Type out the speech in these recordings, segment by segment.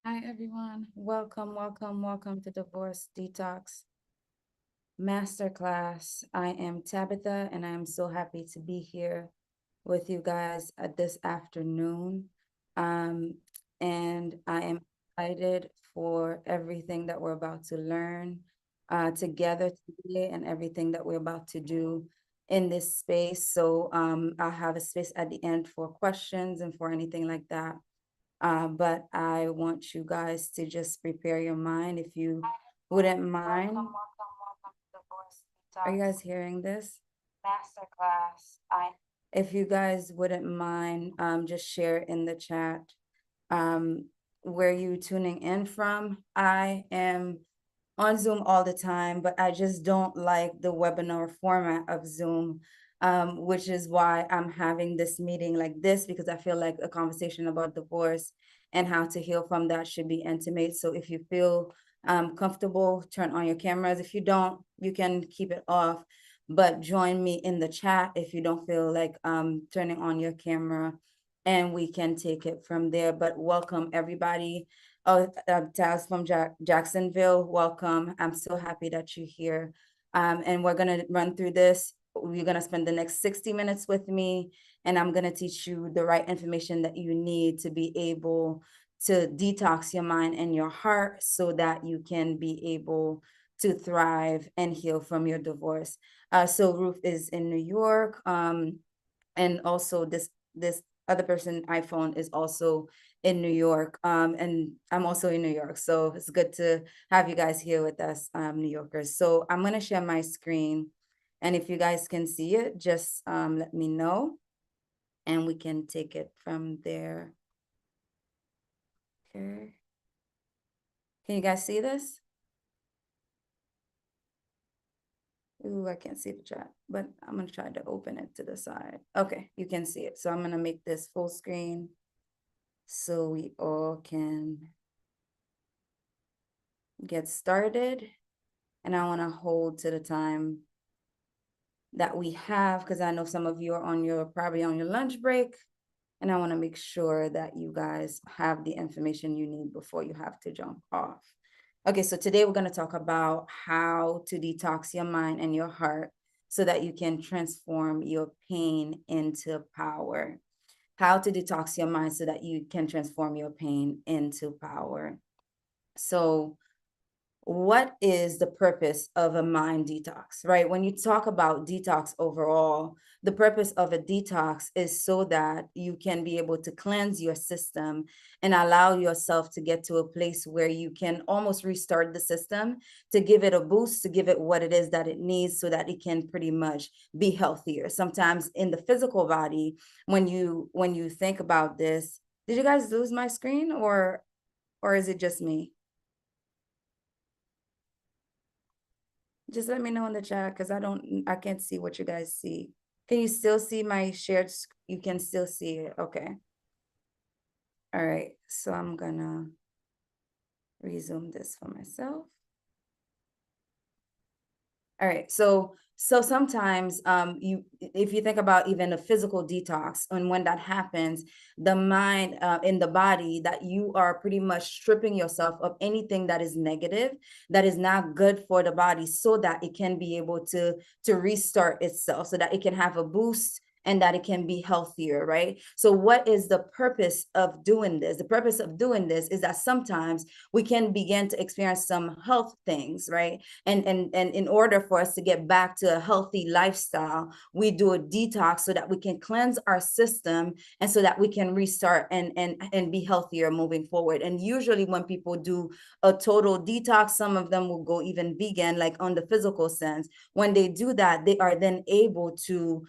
Hi, everyone. Welcome to Divorce Detox Masterclass. I am Tabitha, and I am so happy to be here with you guys this afternoon. Um, and I am excited for everything that we're about to learn together today and everything that we're about to do in this space. So I'll have a space at the end for questions and for anything like that. But I want you guys to just prepare your mind if you wouldn't mind. Are you guys hearing this? Masterclass. If you guys wouldn't mind, just share in the chat um, where you tuning in from. I am on Zoom all the time, but I just don't like the webinar format of Zoom, which is why I'm having this meeting like this, because I feel like a conversation about divorce and how to heal from that should be intimate. So if you feel comfortable, turn on your cameras. If you don't, you can keep it off, but join me in the chat if you don't feel like turning on your camera, and we can take it from there. But welcome everybody. Oh, Taz from Jacksonville, welcome. I'm so happy that you're here. And we're gonna run through this. We're gonna spend the next 60 minutes with me, and I'm gonna teach you the right information that you need to be able to detox your mind and your heart so that you can be able to thrive and heal from your divorce. So Ruth is in New York, and also this other person iPhone is also in New York, and I'm also in New York. So it's good to have you guys here with us, New Yorkers. So I'm gonna share my screen, and if you guys can see it, just let me know, and we can take it from there. Okay. Can you guys see this? Ooh, I can't see the chat, but I'm gonna try to open it to the side. Okay, you can see it. So I'm gonna make this full screen so we all can get started. And I wanna hold to the time that we have, because I know some of you are probably on your lunch break. And I wanna make sure that you guys have the information you need before you have to jump off. Okay, so today we're gonna talk about how to detox your mind and your heart so that you can transform your pain into power. How to detox your mind so that you can transform your pain into power. So what is the purpose of a mind detox, right? When you talk about detox overall, the purpose of a detox is so that you can be able to cleanse your system and allow yourself to get to a place where you can almost restart the system, to give it a boost, to give it what it is that it needs so that it can pretty much be healthier. Sometimes in the physical body, when you think about this, did you guys lose my screen, or is it just me? Just let me know in the chat, because I can't see what you guys see. Can you still see my shared? You can still see it. Okay. All right. So I'm gonna resume this for myself. All right. So sometimes you if you think about even a physical detox, and when that happens, the mind in the body, that you are pretty much stripping yourself of anything that is negative, that is not good for the body, so that it can be able to restart itself, so that it can have a boost and that it can be healthier, right? So what is the purpose of doing this? The purpose of doing this is that sometimes we can begin to experience some health things, right? And in order for us to get back to a healthy lifestyle, we do a detox so that we can cleanse our system, and so that we can restart and be healthier moving forward. And usually when people do a total detox, some of them will go even vegan, like on the physical sense. When they do that, they are then able to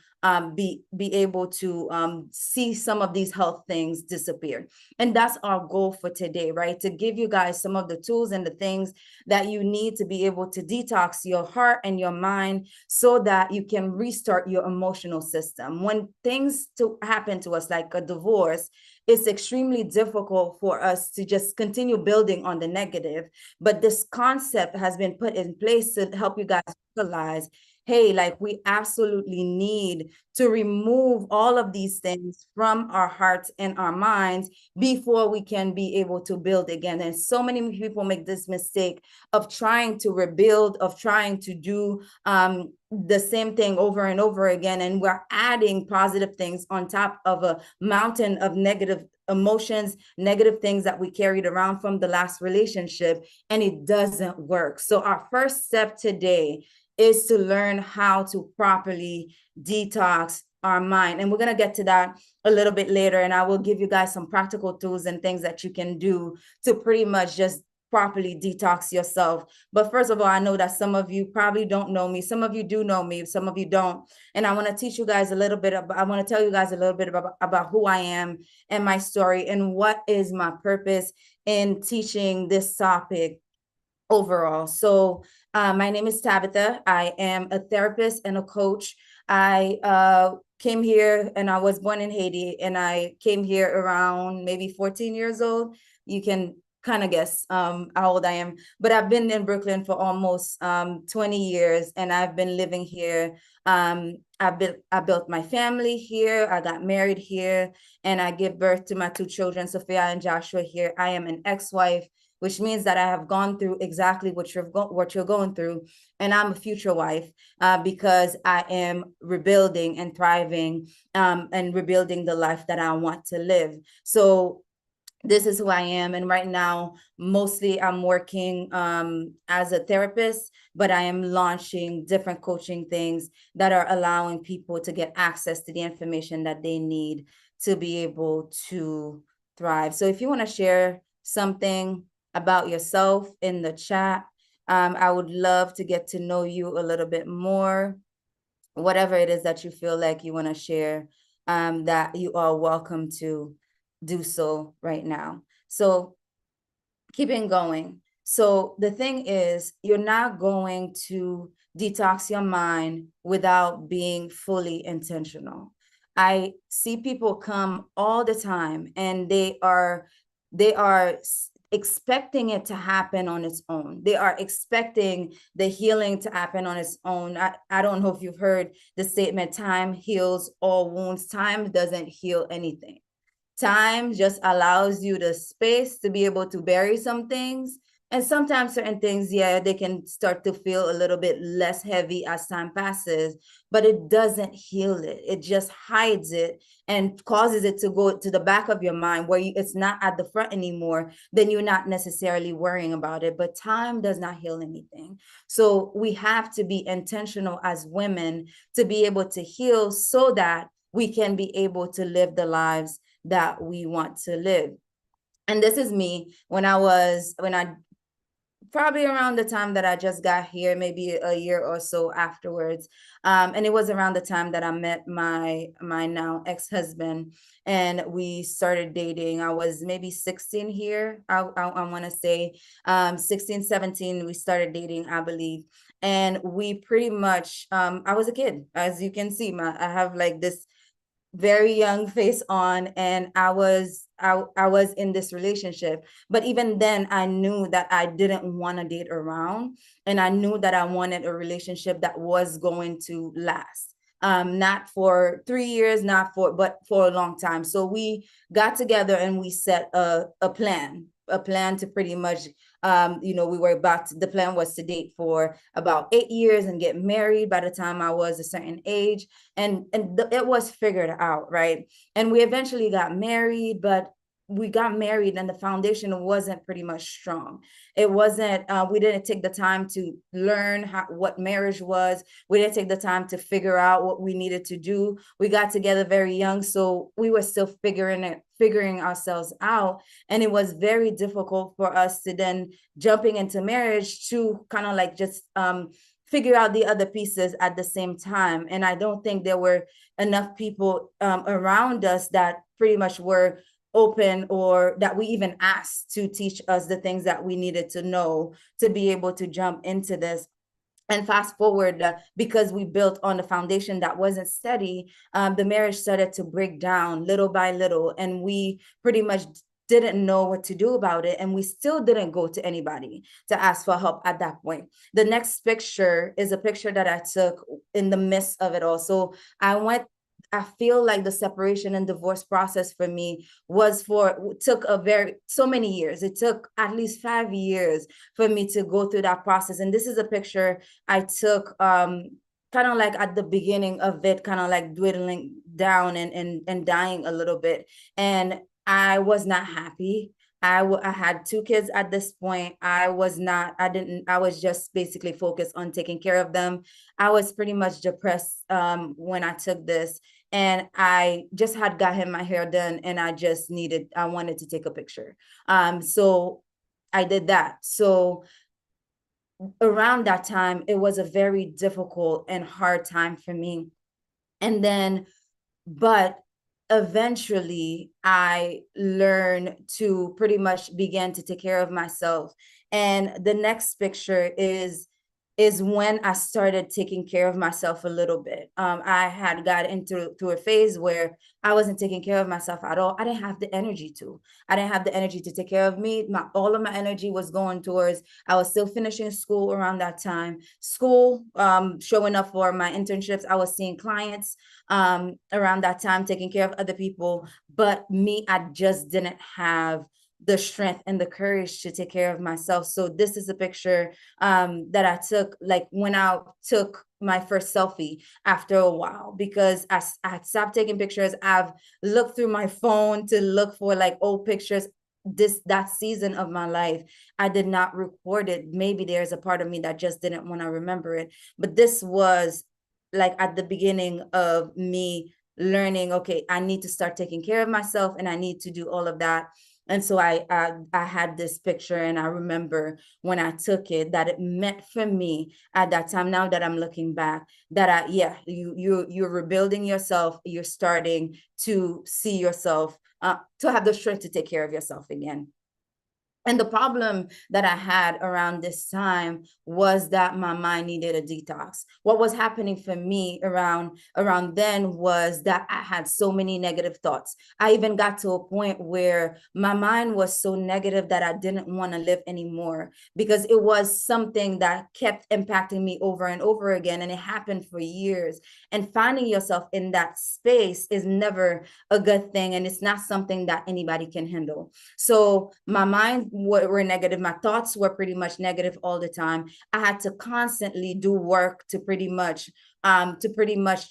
be able to see some of these health things disappear. And that's our goal for today, right? To give you guys some of the tools and the things that you need to be able to detox your heart and your mind, so that you can restart your emotional system. When things to happen to us, like a divorce, it's extremely difficult for us to just continue building on the negative. But this concept has been put in place to help you guys realize hey, like we absolutely need to remove all of these things from our hearts and our minds before we can be able to build again. And so many people make this mistake of trying to rebuild, of trying to do the same thing over and over again. And we're adding positive things on top of a mountain of negative emotions, negative things that we carried around from the last relationship, and it doesn't work. So our first step today is to learn how to properly detox our mind. And we're going to get to that a little bit later. And I will give you guys some practical tools and things that you can do to pretty much just properly detox yourself. But first of all, I know that some of you probably don't know me. Some of you do know me, some of you don't. And I want to teach you guys a little bit about, I want to tell you guys a little bit about who I am and my story and what is my purpose in teaching this topic overall. So my name is Tabitha. I am a therapist and a coach. I came here, and I was born in Haiti, and I came here around maybe 14 years old. You can kind of guess how old I am, but I've been in Brooklyn for almost 20 years, and I've been living here. I built my family here. I got married here, and I give birth to my two children, Sophia and Joshua, here. I am an ex-wife, which means that I have gone through exactly what you're going through, and I'm a future wife because I am rebuilding and thriving and rebuilding the life that I want to live. So this is who I am. And right now, mostly I'm working as a therapist, but I am launching different coaching things that are allowing people to get access to the information that they need to be able to thrive. So if you want to share something about yourself in the chat, I would love to get to know you a little bit more. Whatever it is that you feel like you want to share, that you are welcome to do so right now. So keeping going. So the thing is, you're not going to detox your mind without being fully intentional. I see people come all the time, and they are expecting it to happen on its own. They are expecting the healing to happen on its own. I don't know if you've heard the statement, time heals all wounds. Time doesn't heal anything. Time just allows you the space to be able to bury some things. And sometimes certain things, yeah, they can start to feel a little bit less heavy as time passes, but it doesn't heal it. It just hides it and causes it to go to the back of your mind where it's not at the front anymore. Then you're not necessarily worrying about it. But time does not heal anything. So we have to be intentional as women to be able to heal so that we can be able to live the lives that we want to live. And this is me when I probably around the time that I just got here, maybe a year or so afterwards. And it was around the time that I met my now ex-husband, and we started dating. I was maybe 16 here. I want to say 16, 17, we started dating, I believe. And we pretty much, I was a kid, as you can see, I have like this very young face on, and I was in this relationship. But even then, I knew that I didn't want to date around, and I knew that I wanted a relationship that was going to last. Not for 3 years, but for a long time. So we got together and we set a plan to pretty much the plan was to date for about 8 years and get married by the time I was a certain age. And it was figured out, right? And we eventually got married, but we got married and the foundation wasn't pretty much strong. It wasn't, we didn't take the time to learn what marriage was. We didn't take the time to figure out what we needed to do. We got together very young, so we were still figuring ourselves out. And it was very difficult for us to then jumping into marriage to kind of like just figure out the other pieces at the same time. And I don't think there were enough people around us that pretty much were open, or that we even asked to teach us the things that we needed to know to be able to jump into this. And fast forward, because we built on the foundation that wasn't steady, the marriage started to break down little by little, and we pretty much didn't know what to do about it. And we still didn't go to anybody to ask for help at that point. The next picture is a picture that I took in the midst of it all. So I feel like the separation and divorce process for me took so many years. It took at least 5 years for me to go through that process. And this is a picture I took kind of like at the beginning of it, kind of like dwindling down and dying a little bit. And I was not happy. I had two kids at this point. I was just basically focused on taking care of them. I was pretty much depressed when I took this. And I just had gotten my hair done and I wanted to take a picture. So I did that. So around that time, it was a very difficult and hard time for me. And then, but eventually I learned to pretty much begin to take care of myself. And the next picture is when I started taking care of myself a little bit. I had got into through a phase where I wasn't taking care of myself at all. I didn't have the energy to. I didn't have the energy to take care of me. All of my energy was going towards. I was still finishing school around that time. School, showing up for my internships. I was seeing clients around that time, taking care of other people. But me, I just didn't have the strength and the courage to take care of myself. So this is a picture that I took like when I took my first selfie after a while, because I stopped taking pictures. I've looked through my phone to look for like old pictures. That season of my life, I did not record it. Maybe there's a part of me that just didn't want to remember it. But this was like at the beginning of me learning, okay, I need to start taking care of myself and I need to do all of that. And so I had this picture, and I remember when I took it that it meant for me at that time. Now that I'm looking back, that you're rebuilding yourself. You're starting to see yourself, to have the strength to take care of yourself again. And the problem that I had around this time was that my mind needed a detox. What was happening for me around then was that I had so many negative thoughts. I even got to a point where my mind was so negative that I didn't want to live anymore, because it was something that kept impacting me over and over again, and it happened for years. And finding yourself in that space is never a good thing, and it's not something that anybody can handle. So my mind were negative. My thoughts were pretty much negative all the time. I had to constantly do work to pretty much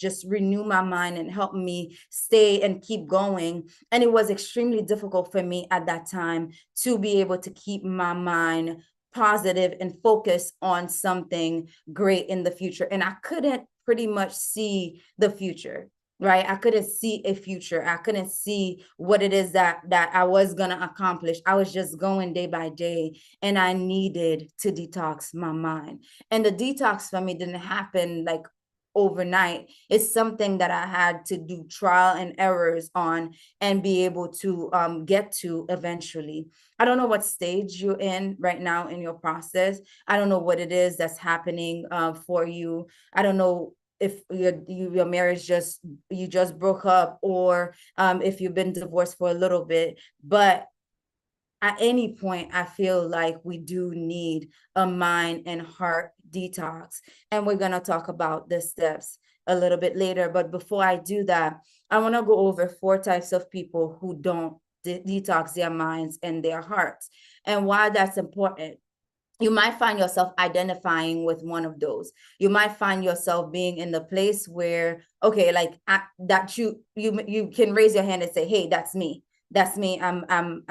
just renew my mind and help me stay and keep going. And it was extremely difficult for me at that time to be able to keep my mind positive and focus on something great in the future. And I couldn't pretty much see the future, right? I couldn't see a future. I couldn't see what it is that I was going to accomplish. I was just going day by day, and I needed to detox my mind. And the detox for me didn't happen like overnight. It's something that I had to do trial and errors on and be able to get to eventually. I don't know what stage you're in right now in your process. I don't know what it is that's happening for you. I don't know if your marriage you just broke up, or if you've been divorced for a little bit. But at any point, I feel like we do need a mind and heart detox. And we're going to talk about the steps a little bit later. But before I do that, I want to go over 4 types of people who don't detox their minds and their hearts, and why that's important. You might find yourself identifying with one of those. You might find yourself being in the place where, okay, like that you can raise your hand and say, hey, that's me. That's me. I'm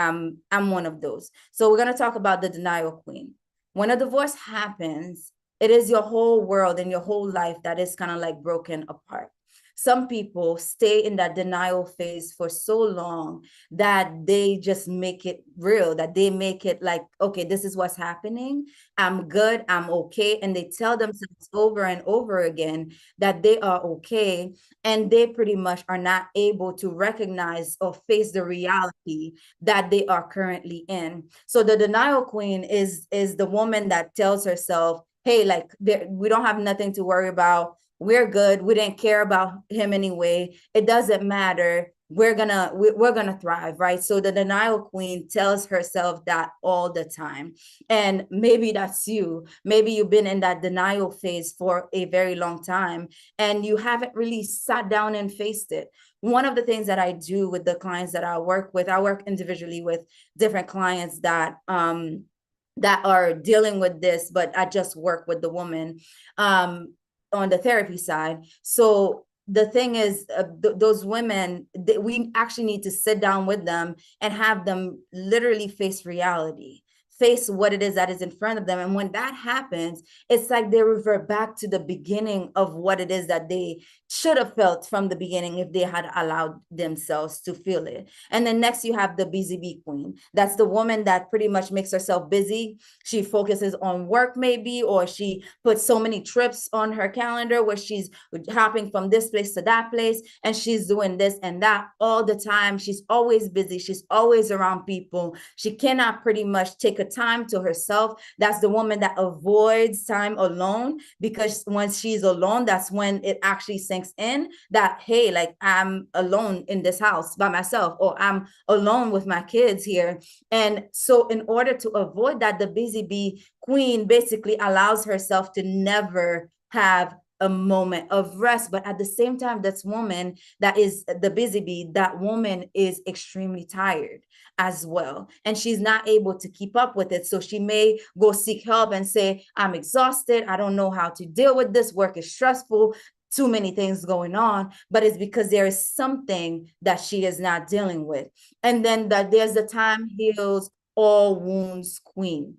one of those. So we're going to talk about the denial queen. When a divorce happens, it is your whole world and your whole life that is kind of like broken apart. Some people stay in that denial phase for so long that they just make it real, that they make it like, okay, this is what's happening. I'm good. I'm okay. And they tell themselves over and over again that they are okay. And they pretty much are not able to recognize or face the reality that they are currently in. So the denial queen is the woman that tells herself, hey, like we don't have nothing to worry about. We're good. We didn't care about him anyway. It doesn't matter. we're gonna thrive, right? So the denial queen tells herself that all the time. And maybe that's you. Maybe you've been in that denial phase for a very long time and you haven't really sat down and faced it. One of the things that I do with the clients that I work with, I work individually with different clients that are dealing with this, but I just work with the woman on the therapy side. So the thing is, those women, we actually need to sit down with them and have them literally face reality, face what it is that is in front of them. And when that happens, it's like they revert back to the beginning of what it is that they should have felt from the beginning if they had allowed themselves to feel it. And then next you have the busy bee queen. That's the woman that pretty much makes herself busy. She focuses on work maybe, or she puts so many trips on her calendar where she's hopping from this place to that place and she's doing this and that all the time. She's always busy. She's always around people. She cannot pretty much take a time to herself. That's the woman that avoids time alone, because when she's alone, that's when it actually sinks in that, hey, like I'm alone in this house by myself, or I'm alone with my kids here. And so in order to avoid that, the busy bee queen basically allows herself to never have a moment of rest. But at the same time, that's woman that is the busy bee, that woman is extremely tired as well, and she's not able to keep up with it. So she may go seek help and say, I'm exhausted, I don't know how to deal with this, work is stressful, too many things going on. But it's because there is something that she is not dealing with. And then that there's the time heals all wounds queen,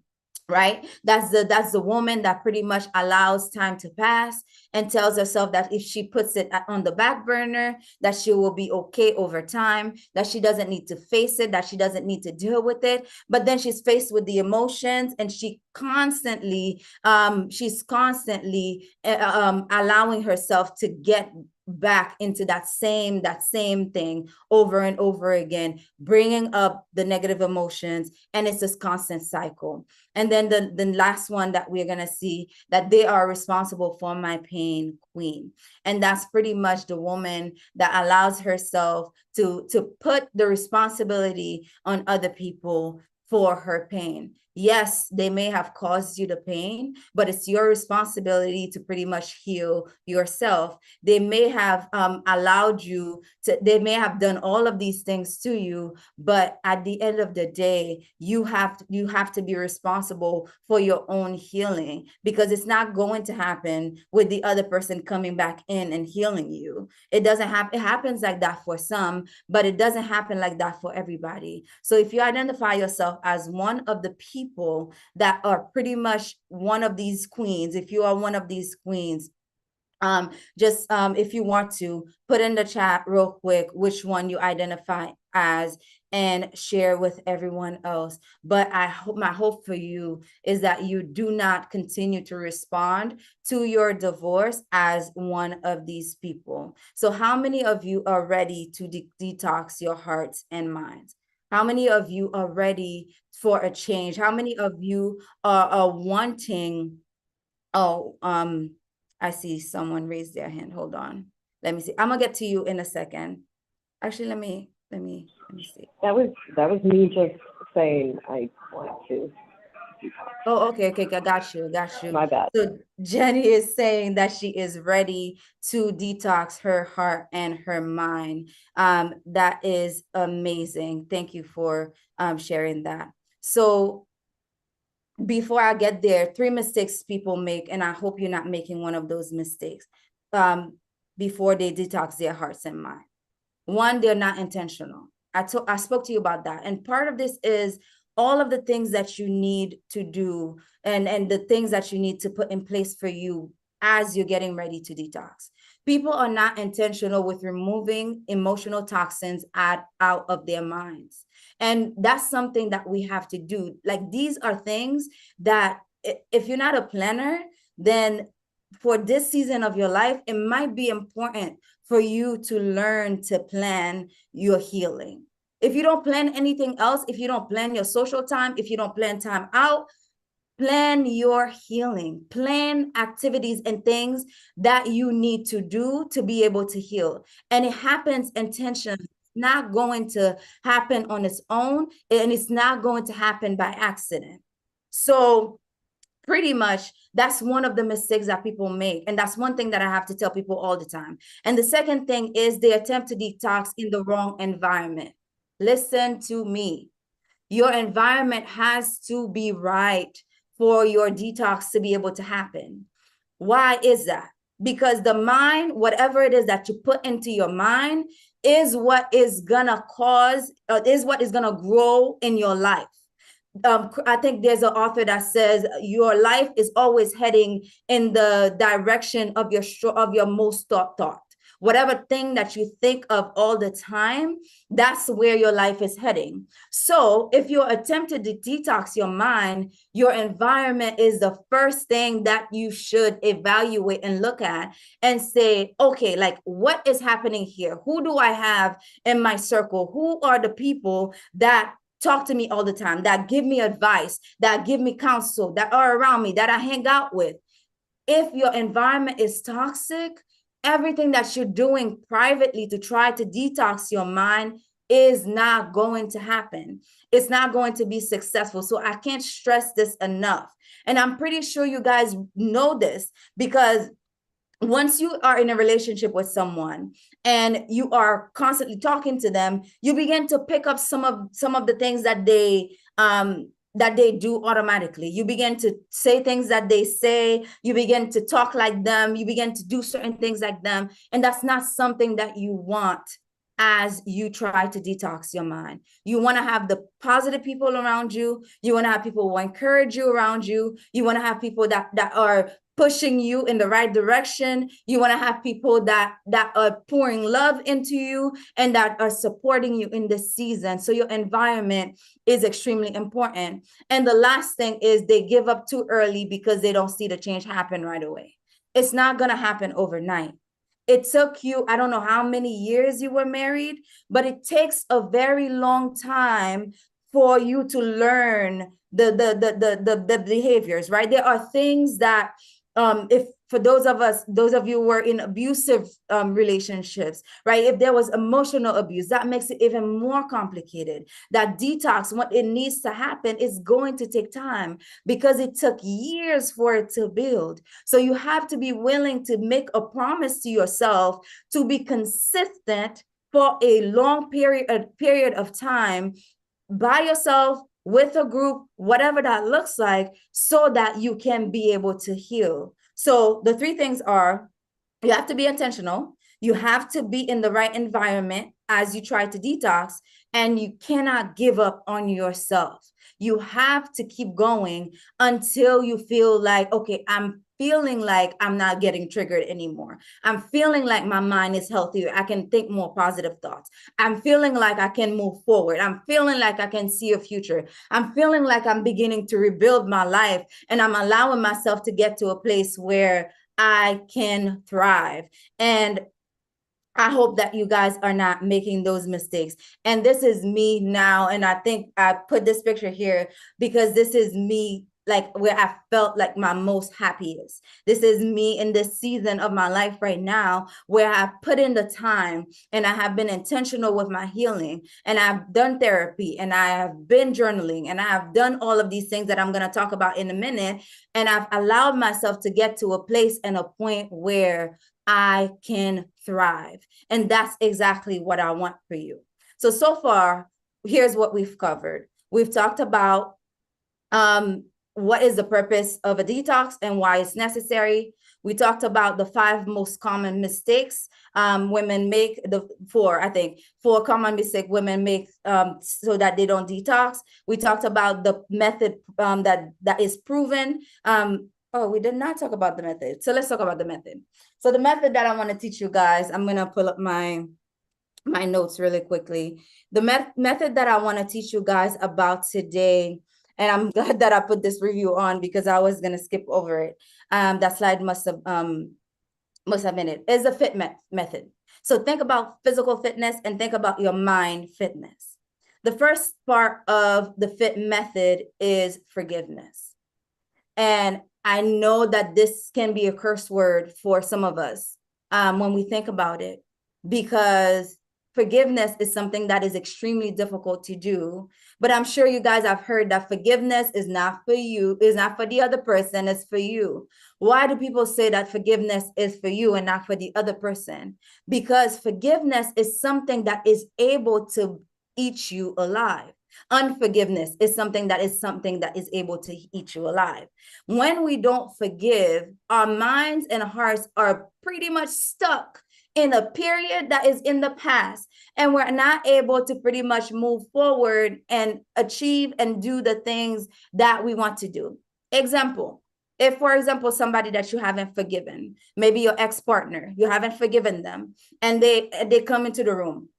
right? That's the woman that pretty much allows time to pass and tells herself that if she puts it on the back burner, that she will be okay over time, that she doesn't need to face it, that she doesn't need to deal with it. But then she's faced with the emotions, and she's constantly allowing herself to get back into that same thing over and over again, bringing up the negative emotions, and it's this constant cycle. And then the last one that we're going to see, that they are responsible for my pain queen. And that's pretty much the woman that allows herself to put the responsibility on other people for her pain. Yes, they may have caused you the pain, but it's your responsibility to pretty much heal yourself. They may have allowed you to, they may have done all of these things to you, but at the end of the day, you have to be responsible for your own healing, because it's not going to happen with the other person coming back in and healing you. It doesn't happen. It happens like that for some, but it doesn't happen like that for everybody. So if you identify yourself as one of the people that are pretty much one of these queens, if you are one of these queens, just if you want to put in the chat real quick which one you identify as and share with everyone else. But my hope for you is that you do not continue to respond to your divorce as one of these people. So how many of you are ready to detox your hearts and minds? How many of you are ready for a change? How many of you are wanting, I see someone raise their hand. Hold on. Let me see. I'm gonna get to you in a second. Actually, let me see. That was me just saying I want to. Oh, okay. Got you. My bad. So Jenny is saying that she is ready to detox her heart and her mind. That is amazing. Thank you for sharing that. So before I get there, 3 mistakes people make, and I hope you're not making one of those mistakes before they detox their hearts and mind. One, they're not intentional. I spoke to you about that. And part of this is all of the things that you need to do and the things that you need to put in place for you as you're getting ready to detox. People are not intentional with removing emotional toxins out of their minds. And that's something that we have to do. Like, these are things that if you're not a planner, then for this season of your life, it might be important for you to learn to plan your healing. If you don't plan anything else, if you don't plan your social time, if you don't plan time out, plan your healing, plan activities and things that you need to do to be able to heal. And it happens intentionally. not going to happen on its own, and it's not going to happen by accident. So pretty much that's one of the mistakes that people make, and that's one thing that I have to tell people all the time. And the second thing is they attempt to detox in the wrong environment. Listen to me. Your environment has to be right for your detox to be able to happen. Why is that? Because the mind, whatever it is that you put into your mind, is what is gonna cause, is what is gonna grow in your life. I think there's an author that says your life is always heading in the direction of your most thought. Whatever thing that you think of all the time, that's where your life is heading. So if you're attempting to detox your mind, your environment is the first thing that you should evaluate and look at and say, okay, like what is happening here? Who do I have in my circle? Who are the people that talk to me all the time, that give me advice, that give me counsel, that are around me, that I hang out with? If your environment is toxic, everything that you're doing privately to try to detox your mind is not going to happen. It's not going to be successful. So I can't stress this enough. And I'm pretty sure you guys know this, because once you are in a relationship with someone and you are constantly talking to them, you begin to pick up some of the things that they do automatically. You begin to say things that they say, you begin to talk like them, you begin to do certain things like them, and that's not something that you want as you try to detox your mind. You want to have the positive people around you. You want to have people who encourage you around you. You want to have people that are pushing you in the right direction. You want to have people that are pouring love into you and that are supporting you in this season. So your environment is extremely important. And the last thing is they give up too early because they don't see the change happen right away. It's not going to happen overnight. It took you, I don't know how many years you were married, but it takes a very long time for you to learn the behaviors, right? There are things that if for those of you who were in abusive relationships, right? If there was emotional abuse, that makes it even more complicated. That detox, what it needs to happen, is going to take time because it took years for it to build. So you have to be willing to make a promise to yourself to be consistent for a long period of time by yourself, with a group, whatever that looks like, so that you can be able to heal. So the three things are: you have to be intentional, you have to be in the right environment as you try to detox, and you cannot give up on yourself. You have to keep going until you feel like, okay, I'm feeling like I'm not getting triggered anymore. I'm feeling like my mind is healthier. I can think more positive thoughts. I'm feeling like I can move forward. I'm feeling like I can see a future. I'm feeling like I'm beginning to rebuild my life, and I'm allowing myself to get to a place where I can thrive. And I hope that you guys are not making those mistakes. And this is me now. And I think I put this picture here because this is me, like where I felt like my most happiest. This is me in this season of my life right now, where I put in the time and I have been intentional with my healing, and I've done therapy, and I have been journaling, and I have done all of these things that I'm going to talk about in a minute. And I've allowed myself to get to a place and a point where I can thrive. And that's exactly what I want for you. So far, here's what we've covered. We've talked about what is the purpose of a detox and why it's necessary. We talked about the 5 most common mistakes women make, the four common mistakes women make so that they don't detox. We talked about the method that is proven. Oh, we did not talk about the method. So let's talk about the method. So the method that I want to teach you guys, I'm going to pull up my notes really quickly. The method that I want to teach you guys about today, and I'm glad that I put this review on because I was going to skip over it. That slide must have been it, is the fit method. So think about physical fitness and think about your mind fitness. The first part of the fit method is forgiveness. And I know that this can be a curse word for some of us when we think about it, because forgiveness is something that is extremely difficult to do. But I'm sure you guys have heard that forgiveness is not for you, is not for the other person, it's for you. Why do people say that forgiveness is for you and not for the other person? Because forgiveness is something that is able to eat you alive. Unforgiveness is something that is able to eat you alive. When we don't forgive, our minds and hearts are pretty much stuck in a period that is in the past, and we're not able to pretty much move forward and achieve and do the things that we want to do. Example, if, for example, somebody that you haven't forgiven, maybe your ex-partner, you haven't forgiven them, and they come into the room,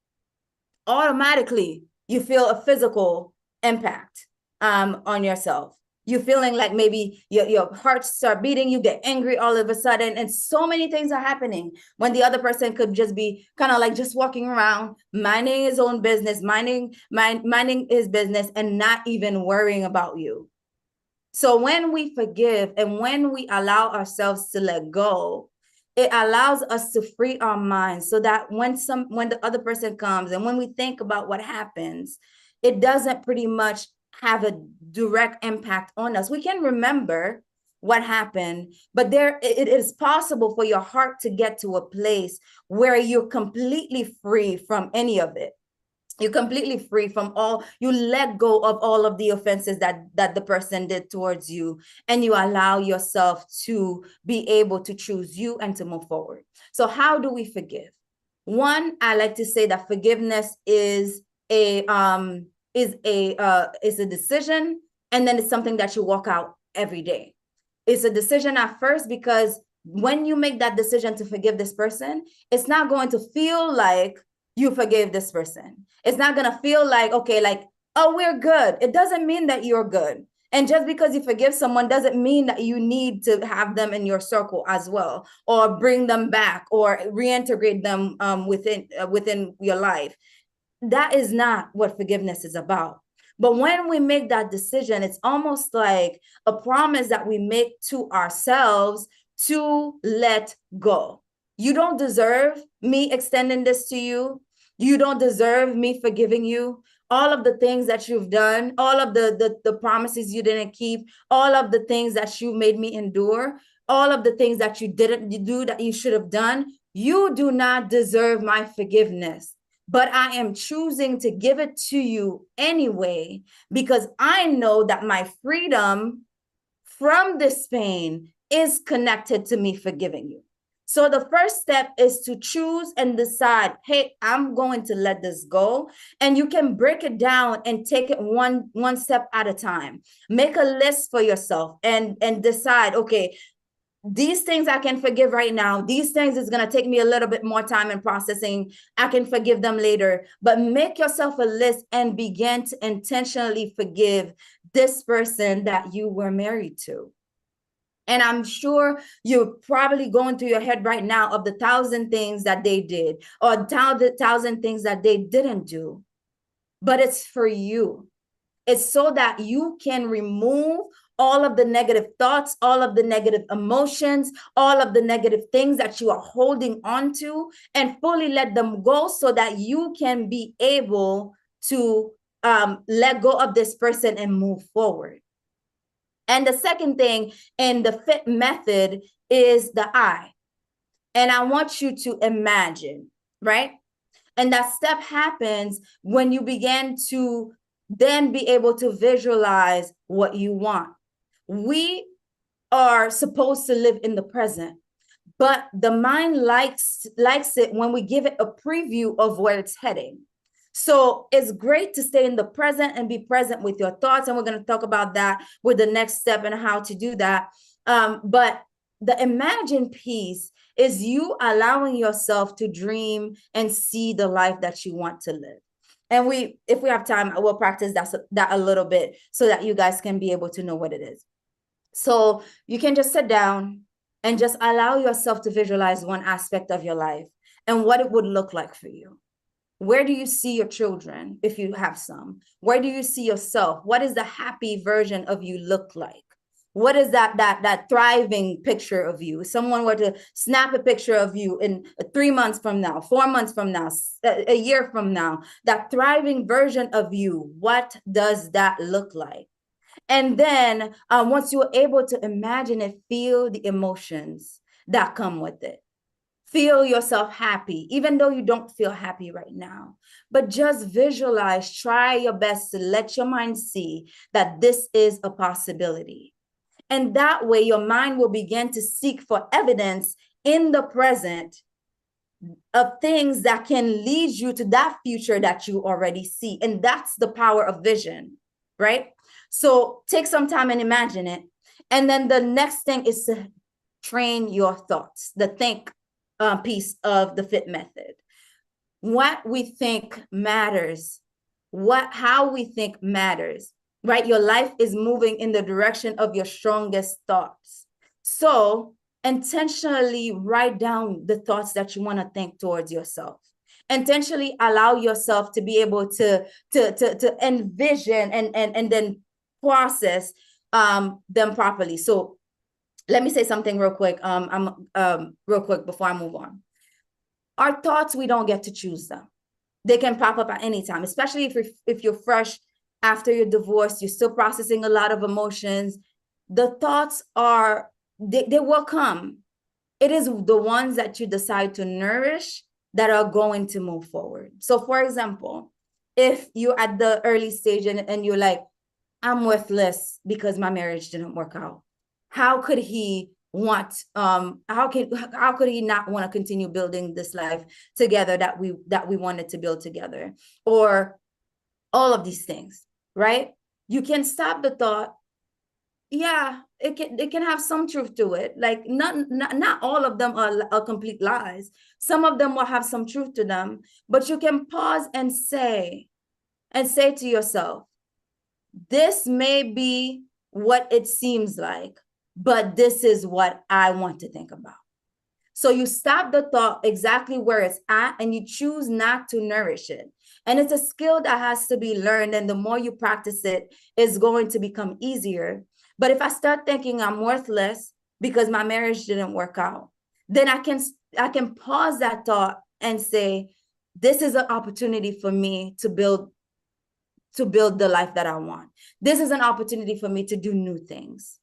automatically you feel a physical impact on yourself. You're feeling like maybe your heart start beating, you get angry all of a sudden, and so many things are happening when the other person could just be kind of like just walking around, minding his own business, minding his business, and not even worrying about you. So when we forgive and when we allow ourselves to let go, it allows us to free our minds so that when the other person comes and when we think about what happens, it doesn't pretty much have a direct impact on us. We can remember what happened, but it is possible for your heart to get to a place where you're completely free from any of it. You're completely free from you let go of all of the offenses that the person did towards you, and you allow yourself to be able to choose you and to move forward. So how do we forgive? One, I like to say that forgiveness is a decision, and then it's something that you walk out every day. It's a decision at first, because when you make that decision to forgive this person, it's not going to feel like you forgave this person. It's not going to feel like, okay, like, oh, we're good. It doesn't mean that you're good. And just because you forgive someone doesn't mean that you need to have them in your circle as well, or bring them back, or reintegrate them within your life. That is not what forgiveness is about. But when we make that decision, it's almost like a promise that we make to ourselves to let go. You don't deserve me extending this to you. You don't deserve me forgiving you. All of the things that you've done, all of the promises you didn't keep, all of the things that you made me endure, all of the things that you didn't do that you should have done, you do not deserve my forgiveness. But I am choosing to give it to you anyway, because I know that my freedom from this pain is connected to me forgiving you. So the first step is to choose and decide, hey, I'm going to let this go. And you can break it down and take it one step at a time. Make a list for yourself and decide, okay, these things I can forgive right now. These things is going to take me a little bit more time in processing. I can forgive them later. But make yourself a list and begin to intentionally forgive this person that you were married to. And I'm sure you're probably going through your head right now of the 1,000 things that they did, or 1,000 things that they didn't do. But it's for you. It's so that you can remove all of the negative thoughts, all of the negative emotions, all of the negative things that you are holding on to, and fully let them go so that you can be able to let go of this person and move forward. And the second thing in the FIT method is the I. And I want you to imagine, right? And that step happens when you begin to then be able to visualize what you want. We are supposed to live in the present, but the mind likes it when we give it a preview of where it's heading. So it's great to stay in the present and be present with your thoughts. And we're going to talk about that with the next step and how to do that. But the imagine piece is you allowing yourself to dream and see the life that you want to live. And if we have time, we'll practice that a little bit so that you guys can be able to know what it is. So you can just sit down and just allow yourself to visualize one aspect of your life and what it would look like for you. Where do you see your children, if you have some? Where do you see yourself? What is the happy version of you look like? What is that thriving picture of you? If someone were to snap a picture of you in 3 months from now, 4 months from now, a year from now, that thriving version of you, what does that look like? And then once you're able to imagine it, feel the emotions that come with it. Feel yourself happy, even though you don't feel happy right now. But just visualize, try your best to let your mind see that this is a possibility. And that way, your mind will begin to seek for evidence in the present of things that can lead you to that future that you already see. And that's the power of vision, right? So take some time and imagine it. And then the next thing is to train your thoughts, the think piece of the FIT method. What we think matters, how we think matters, right? Your life is moving in the direction of your strongest thoughts. So intentionally write down the thoughts that you want to think towards yourself. Intentionally allow yourself to be able to envision and then process them properly. So let me say something real quick. Real quick before I move on. Our thoughts, we don't get to choose them. They can pop up at any time, especially if you're fresh after your divorce, you're still processing a lot of emotions. The thoughts are, they will come. It is the ones that you decide to nourish that are going to move forward. So for example, if you're at the early stage and you're like, I'm worthless because my marriage didn't work out. How could he how could he not want to continue building this life together that we wanted to build together? Or all of these things, right? You can stop the thought. Yeah, it can have some truth to it. Like not all of them are complete lies. Some of them will have some truth to them, but you can pause and say to yourself, this may be what it seems like, but this is what I want to think about. So you stop the thought exactly where it's at and you choose not to nourish it. And it's a skill that has to be learned. And the more you practice it, it's going to become easier. But if I start thinking I'm worthless because my marriage didn't work out, then I can pause that thought and say, this is an opportunity for me to build the life that I want. This is an opportunity for me to do new things.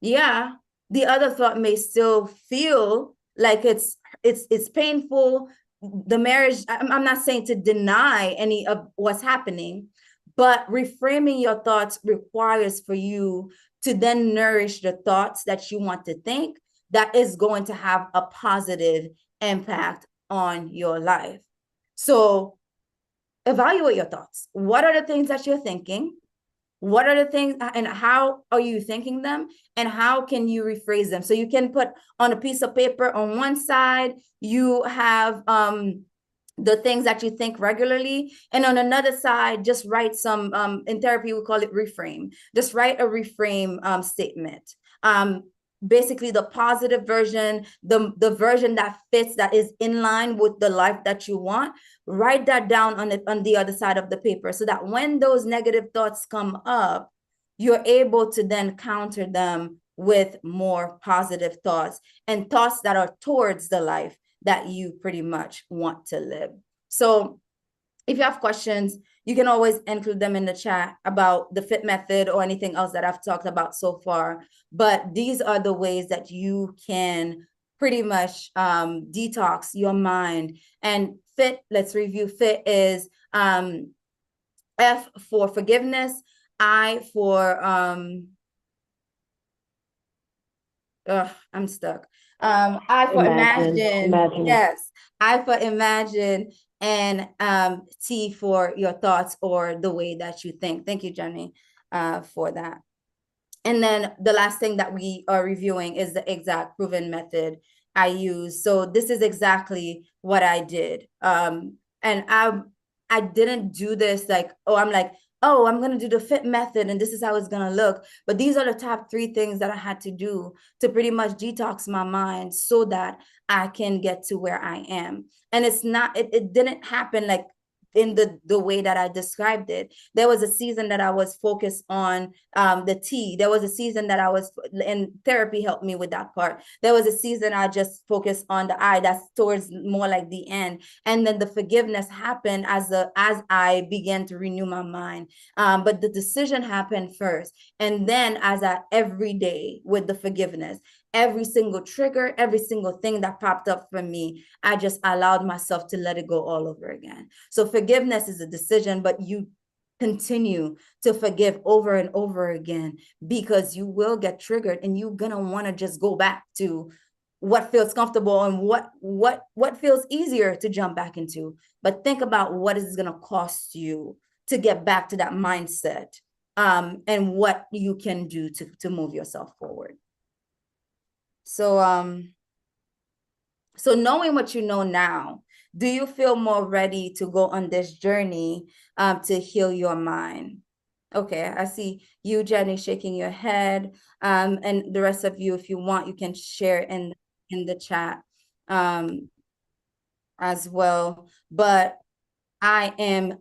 Yeah, the other thought may still feel like it's painful. The marriage, I'm not saying to deny any of what's happening, but reframing your thoughts requires for you to then nourish the thoughts that you want to think that is going to have a positive impact on your life. So evaluate your thoughts. What are the things that you're thinking? What are the things and how are you thinking them? And how can you rephrase them? So you can put on a piece of paper on one side, you have the things that you think regularly. And on another side, just write some, in therapy, we call it reframe. Just write a reframe statement. Basically the positive version, the version that fits, that is in line with the life that you want. Write that down on the other side of the paper so that when those negative thoughts come up, you're able to then counter them with more positive thoughts and thoughts that are towards the life that you pretty much want to live. So if you have questions, you can always include them in the chat about the FIT method or anything else that I've talked about so far. But these are the ways that you can pretty much detox your mind. And FIT, let's review. FIT is F for forgiveness, I for I'm stuck. I for imagine. Yes, I for imagine, and T for your thoughts or the way that you think. Thank you, Jenny, for that. And then the last thing that we are reviewing is the exact proven method I use. So this is exactly what I did. And I didn't do this like, oh, I'm like, oh, I'm going to do the FIT method and this is how it's going to look. But these are the top 3 things that I had to do to pretty much detox my mind so that I can get to where I am. And it's not, it didn't happen like in the way that I described it. There was a season that I was focused on the T. There was a season that I was, and therapy helped me with that part. There was a season I just focused on the I. That's towards more like the end. And then the forgiveness happened as I began to renew my mind. But the decision happened first, and then as I every day with the forgiveness, every single trigger, every single thing that popped up for me, I just allowed myself to let it go all over again. So forgiveness is a decision, but you continue to forgive over and over again, because you will get triggered and you're gonna want to just go back to what feels comfortable and what feels easier to jump back into. But think about what is going to cost you to get back to that mindset, and what you can do to move yourself forward. So so knowing what you know now, do you feel more ready to go on this journey to heal your mind? Okay, I see you, Jenny, shaking your head. And the rest of you, if you want, you can share in the chat as well. But I am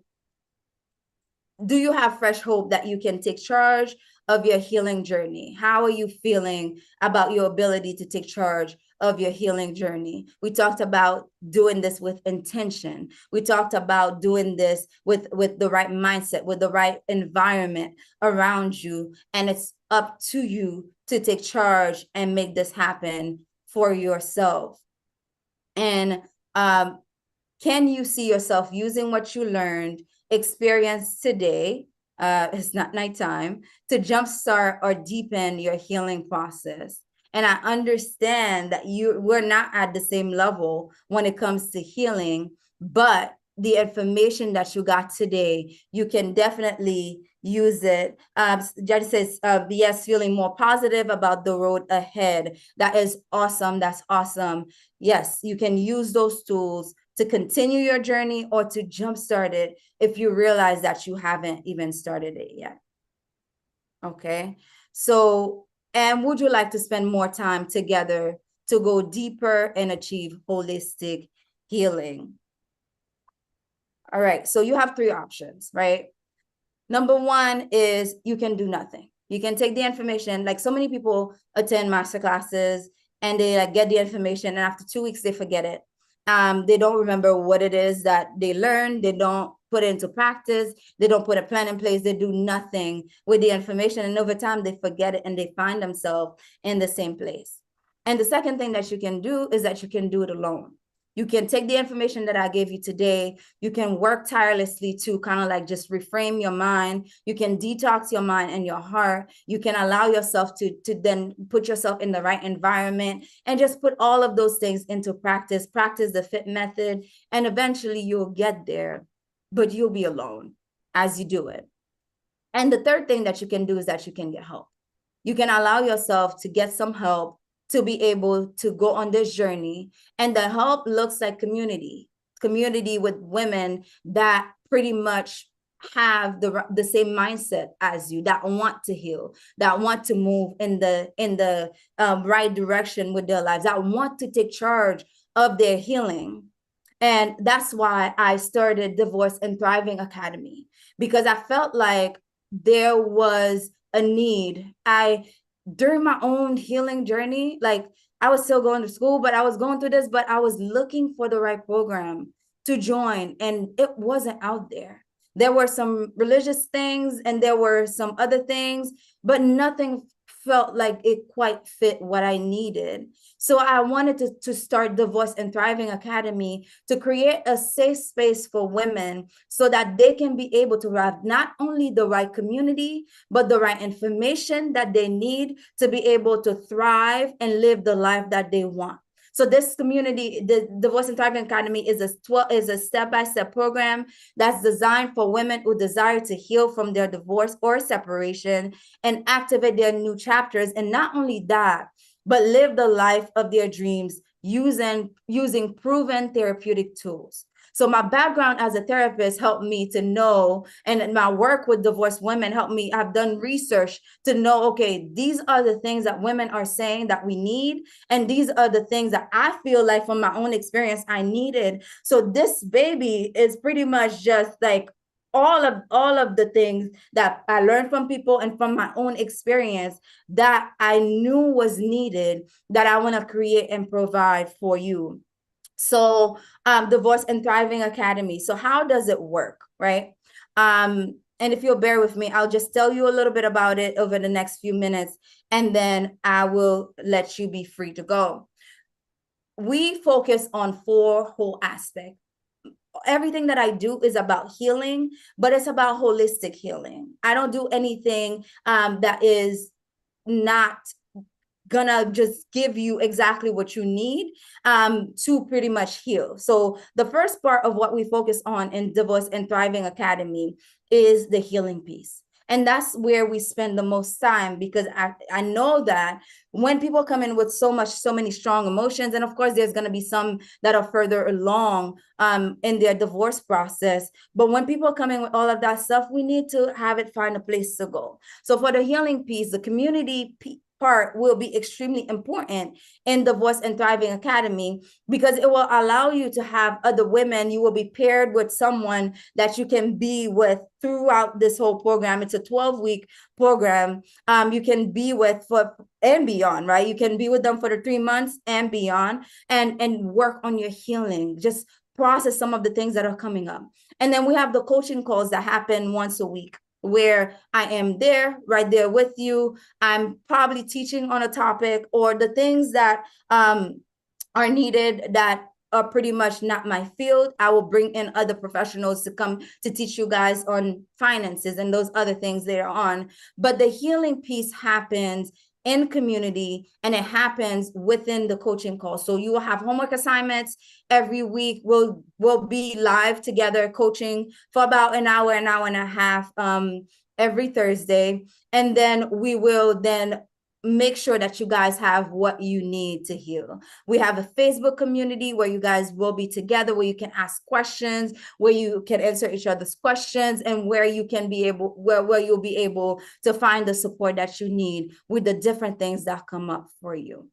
do you have fresh hope that you can take charge of your healing journey? How are you feeling about your ability to take charge of your healing journey? We talked about doing this with intention. We talked about doing this with the right mindset, with the right environment around you. And it's up to you to take charge and make this happen for yourself. And can you see yourself using what you learned, experienced today, it's not nighttime, to jumpstart or deepen your healing process? And I understand that we're not at the same level when it comes to healing, but the information that you got today, you can definitely use it. Judge says, yes, feeling more positive about the road ahead. That is awesome. That's awesome. Yes, you can use those tools to continue your journey or to jumpstart it if you realize that you haven't even started it yet. Okay. So, and would you like to spend more time together to go deeper and achieve holistic healing? All right. So you have three options, right? Number one is you can do nothing. You can take the information. Like so many people attend master classes and they like get the information, and after 2 weeks they forget it. They don't remember what it is that they learned. They don't put it into practice. They don't put a plan in place. They do nothing with the information, and over time they forget it and they find themselves in the same place. And the second thing that you can do is that you can do it alone. You can take the information that I gave you today. You can work tirelessly to kind of like just reframe your mind. You can detox your mind and your heart. You can allow yourself to then put yourself in the right environment and just put all of those things into practice. Practice the FIT method, and eventually you'll get there, but you'll be alone as you do it. And the third thing that you can do is that you can get help. You can allow yourself to get some help to be able to go on this journey. And the help looks like community with women that pretty much have the same mindset as you, that want to heal, that want to move in the right direction with their lives, that want to take charge of their healing. And that's why I started Divorce and Thriving Academy, because I felt like there was a need. During my own healing journey, like I was still going to school, but I was going through this, but I was looking for the right program to join, and it wasn't out there. There were some religious things and there were some other things, but nothing felt like it quite fit what I needed. So I wanted to start Divorce and Thriving Academy to create a safe space for women so that they can be able to have not only the right community, but the right information that they need to be able to thrive and live the life that they want. So this community, the Divorce and Thriving Academy, is a step-by-step program that's designed for women who desire to heal from their divorce or separation and activate their new chapters. And not only that, but live the life of their dreams using proven therapeutic tools. So my background as a therapist helped me to know, and my work with divorced women helped me. I've done research to know, okay, these are the things that women are saying that we need. And these are the things that I feel like from my own experience I needed. So this baby is pretty much just like all of the things that I learned from people and from my own experience that I knew was needed, that I want to create and provide for you. So Divorce and Thriving Academy. So how does it work, right? And if you'll bear with me, I'll just tell you a little bit about it over the next few minutes, and then I will let you be free to go. We focus on 4 whole aspects. Everything that I do is about healing, but it's about holistic healing. I don't do anything that is not gonna just give you exactly what you need to pretty much heal. So the first part of what we focus on in Divorce and Thriving Academy is the healing piece. And that's where we spend the most time, because I know that when people come in with so many strong emotions, and of course there's going to be some that are further along in their divorce process, but when people come in with all of that stuff, we need to have it find a place to go. So for the healing piece, the community part will be extremely important in Divorce and Thriving Academy, because it will allow you to have other women. You will be paired with someone that you can be with throughout this whole program. It's a 12-week program. You can be with for and beyond, right? You can be with them for the 3 months and beyond, and work on your healing. Just process some of the things that are coming up. And then we have the coaching calls that happen once a week, where I am there, right there with you. I'm probably teaching on a topic, or the things that are needed that are pretty much not my field. I will bring in other professionals to come to teach you guys on finances and those other things later on. But the healing piece happens in community, and it happens within the coaching call. So you will have homework assignments every week. We'll be live together coaching for about an hour and a half every Thursday. And then we will then make sure that you guys have what you need to heal. We have a Facebook community where you guys will be together, where you can ask questions, where you can answer each other's questions, and where you can be able, where you'll be able to find the support that you need with the different things that come up for you.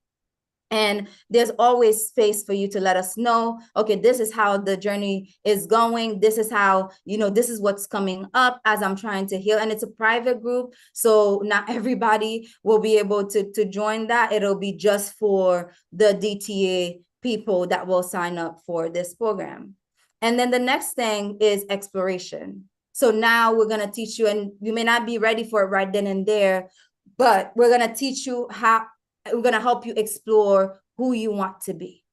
And there's always space for you to let us know, okay, this is how the journey is going. This is how, this is what's coming up as I'm trying to heal. And it's a private group, so not everybody will be able to join that. It'll be just for the DTA people that will sign up for this program. And then the next thing is exploration. So now we're going to teach you, and you may not be ready for it right then and there, but we're going to teach you how. We're going to help you explore who you want to be.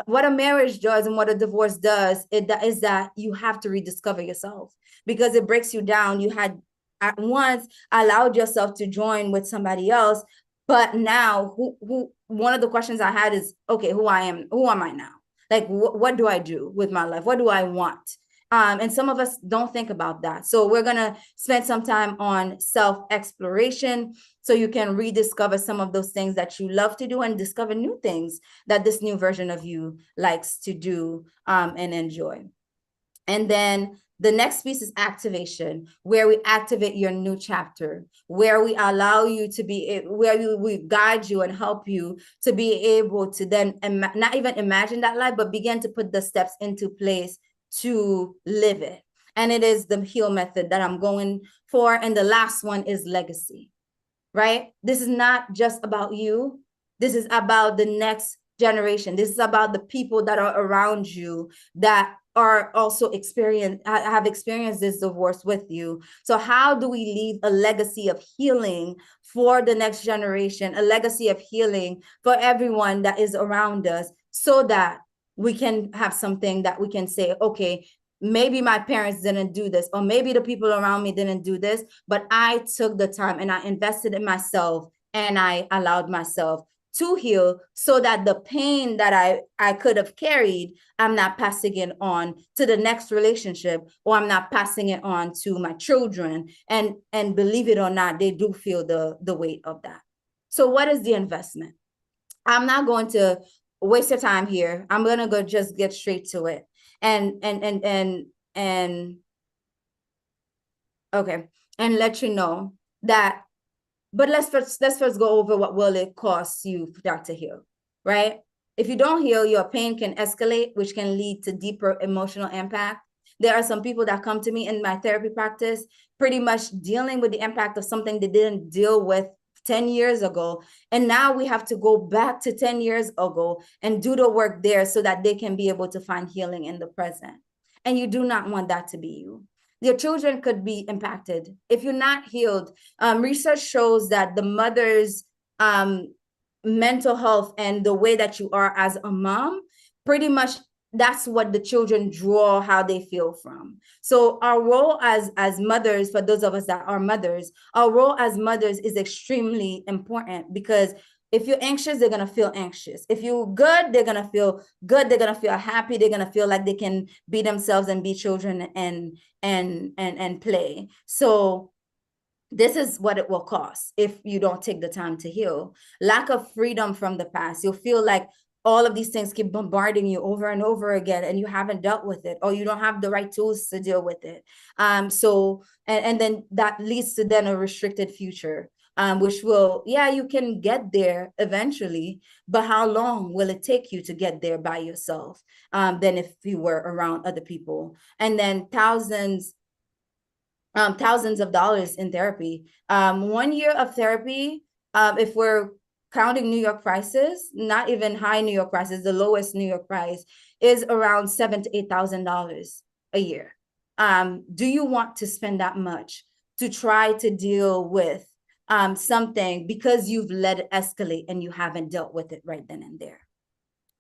What a marriage does and what a divorce does is that you have to rediscover yourself, because it breaks you down. You had at once allowed yourself to join with somebody else, but now who one of the questions I had is, okay, who am I now? Like, what do I do with my life? What do I want? And some of us don't think about that. So we're going to spend some time on self-exploration, so you can rediscover some of those things that you love to do, and discover new things that this new version of you likes to do and enjoy. And then the next piece is activation, where we activate your new chapter, where we allow you to be, where we guide you and help you to be able to then not even imagine that life, but begin to put the steps into place to live it. And it is the heal method that I'm going for. And the last one is legacy, right? This is not just about you. This is about the next generation. This is about the people that are around you that are also have experienced this divorce with you. So how do we leave a legacy of healing for the next generation, a legacy of healing for everyone that is around us, so that we can have something that we can say, okay, maybe my parents didn't do this, or maybe the people around me didn't do this, but I took the time and I invested in myself, and I allowed myself to heal, so that the pain that I could have carried, I'm not passing it on to the next relationship, or I'm not passing it on to my children. And believe it or not, they do feel the weight of that. So what is the investment? I'm not going to waste your time here. I'm going to just get straight to it. and okay, and let you know that. But let's first go over what will it cost you for that to heal, right? If you don't heal, your pain can escalate, which can lead to deeper emotional impact. There are some people that come to me in my therapy practice pretty much dealing with the impact of something they didn't deal with 10 years ago. And now we have to go back to 10 years ago and do the work there so that they can be able to find healing in the present. And you do not want that to be you. Your children could be impacted. If you're not healed, research shows that the mother's mental health and the way that you are as a mom, pretty much that's what the children draw how they feel from. So our role as mothers, for those of us that are mothers, our role as mothers is extremely important, because if you're anxious, they're going to feel anxious. If you're good, they're going to feel good. They're going to feel happy. They're going to feel like they can be themselves and be children and play. So this is what it will cost if you don't take the time to heal. Lack of freedom from the past. You'll feel like all of these things keep bombarding you over and over again, and you haven't dealt with it, or you don't have the right tools to deal with it. And then that leads to then a restricted future, which will, yeah, you can get there eventually, but how long will it take you to get there by yourself, than if you were around other people? And then thousands of dollars in therapy. 1 year of therapy, if we're counting New York prices, not even high New York prices, the lowest New York price is around $7,000 to $8,000 a year. Do you want to spend that much to try to deal with something because you've let it escalate and you haven't dealt with it right then and there?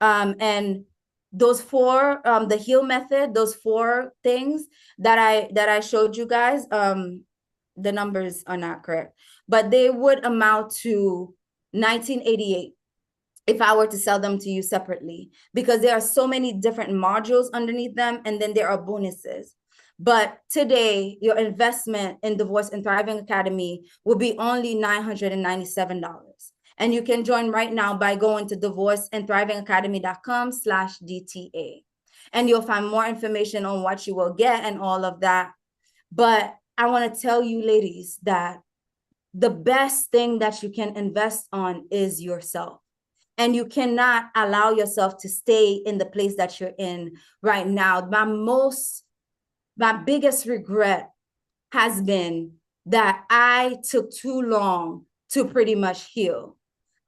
And those four, the heal method, those four things that I showed you guys, the numbers are not correct, but they would amount to 1988 if I were to sell them to you separately, because there are so many different modules underneath them, and then there are bonuses. But today, your investment in Divorce and Thriving Academy will be only $997. And you can join right now by going to divorceandthrivingacademy.com/DTA. And you'll find more information on what you will get and all of that. But I want to tell you, ladies, that the best thing that you can invest on is yourself. And you cannot allow yourself to stay in the place that you're in right now. My biggest regret has been that I took too long to pretty much heal.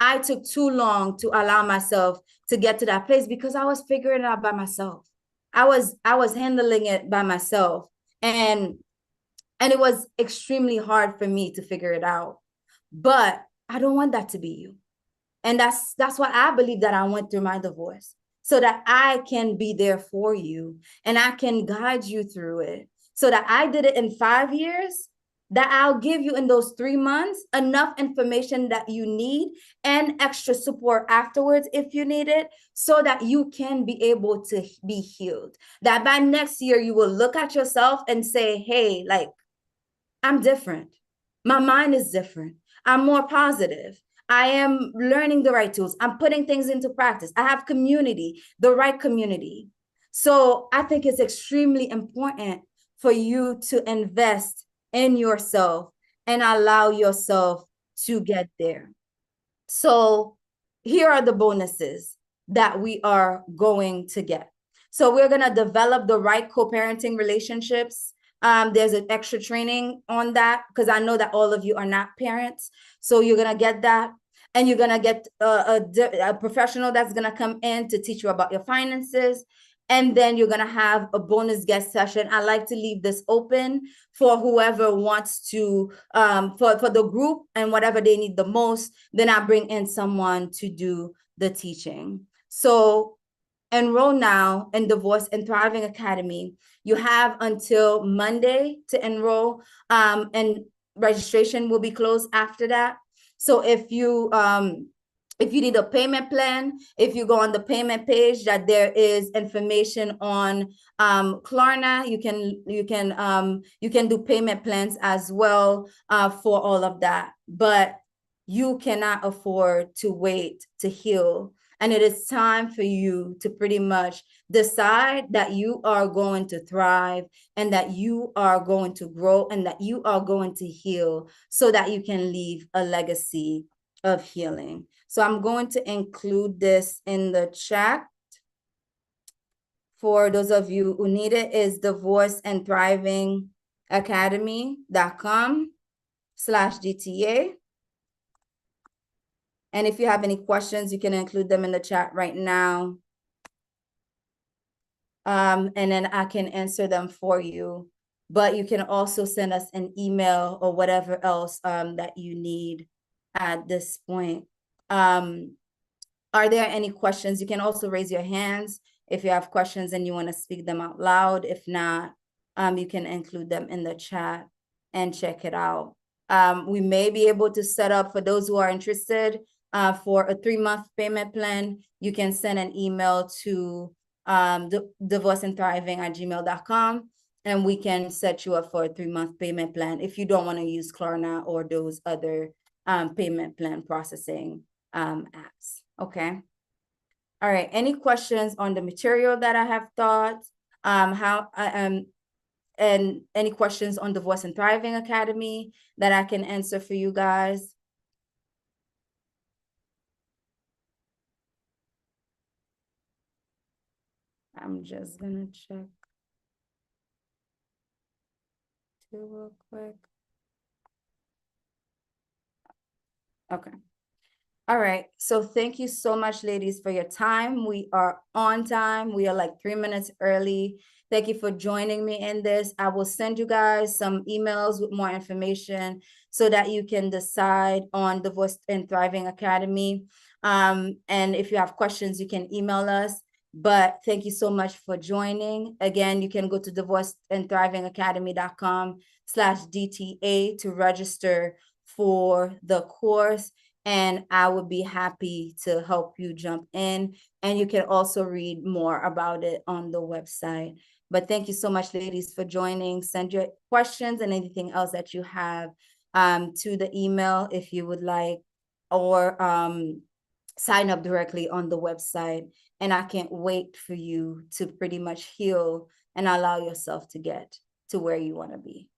I took too long to allow myself to get to that place because I was figuring it out by myself. I was handling it by myself. And it was extremely hard for me to figure it out. But I don't want that to be you. And that's why I believe that I went through my divorce, so that I can be there for you and I can guide you through it, so that I did it in 5 years, that I'll give you in those 3 months enough information that you need and extra support afterwards if you need it, so that you can be able to be healed. That by next year, you will look at yourself and say, hey, like, I'm different. My mind is different. I'm more positive. I am learning the right tools. I'm putting things into practice. I have community, the right community. So I think it's extremely important for you to invest in yourself and allow yourself to get there. So here are the bonuses that we are going to get. So we're going to develop the right co-parenting relationships. There's an extra training on that because I know that all of you are not parents. So you're going to get that. And you're going to get a professional that's going to come in to teach you about your finances. And then you're going to have a bonus guest session. I like to leave this open for whoever wants to, for the group and whatever they need the most. Then I bring in someone to do the teaching. So enroll now in Divorce and Thriving Academy. You have until Monday to enroll, and registration will be closed after that. So if you need a payment plan, if you go on the payment page, that there is information on Klarna, you can do payment plans as well for all of that. But you cannot afford to wait to heal And it is time for you to pretty much decide that you are going to thrive and that you are going to grow and that you are going to heal so that you can leave a legacy of healing. So I'm going to include this in the chat. For those of you who need it, is Divorce and Thriving Academy.com/DTA. And if you have any questions, you can include them in the chat right now. And then I can answer them for you. But you can also send us an email or whatever else that you need at this point. Are there any questions? You can also raise your hands if you have questions and you want to speak them out loud. If not, you can include them in the chat and check it out. We may be able to set up, for those who are interested, for a 3-month payment plan. You can send an email to divorceandthriving@gmail.com, and we can set you up for a 3-month payment plan if you don't want to use Klarna or those other payment plan processing apps. Okay. All right. Any questions on the material that I have taught? And any questions on Divorce and Thriving Academy that I can answer for you guys? I'm just gonna check real quick. Okay. All right. So thank you so much, ladies, for your time. We are on time. We are like 3 minutes early. Thank you for joining me in this. I will send you guys some emails with more information so that you can decide on Divorce and Thriving Academy. And if you have questions, you can email us. But thank you so much for joining. Again, you can go to divorceandthrivingacademy.com/DTA to register for the course. And I would be happy to help you jump in. And you can also read more about it on the website. But thank you so much, ladies, for joining. Send your questions and anything else that you have to the email if you would like, or sign up directly on the website. And I can't wait for you to pretty much heal and allow yourself to get to where you want to be.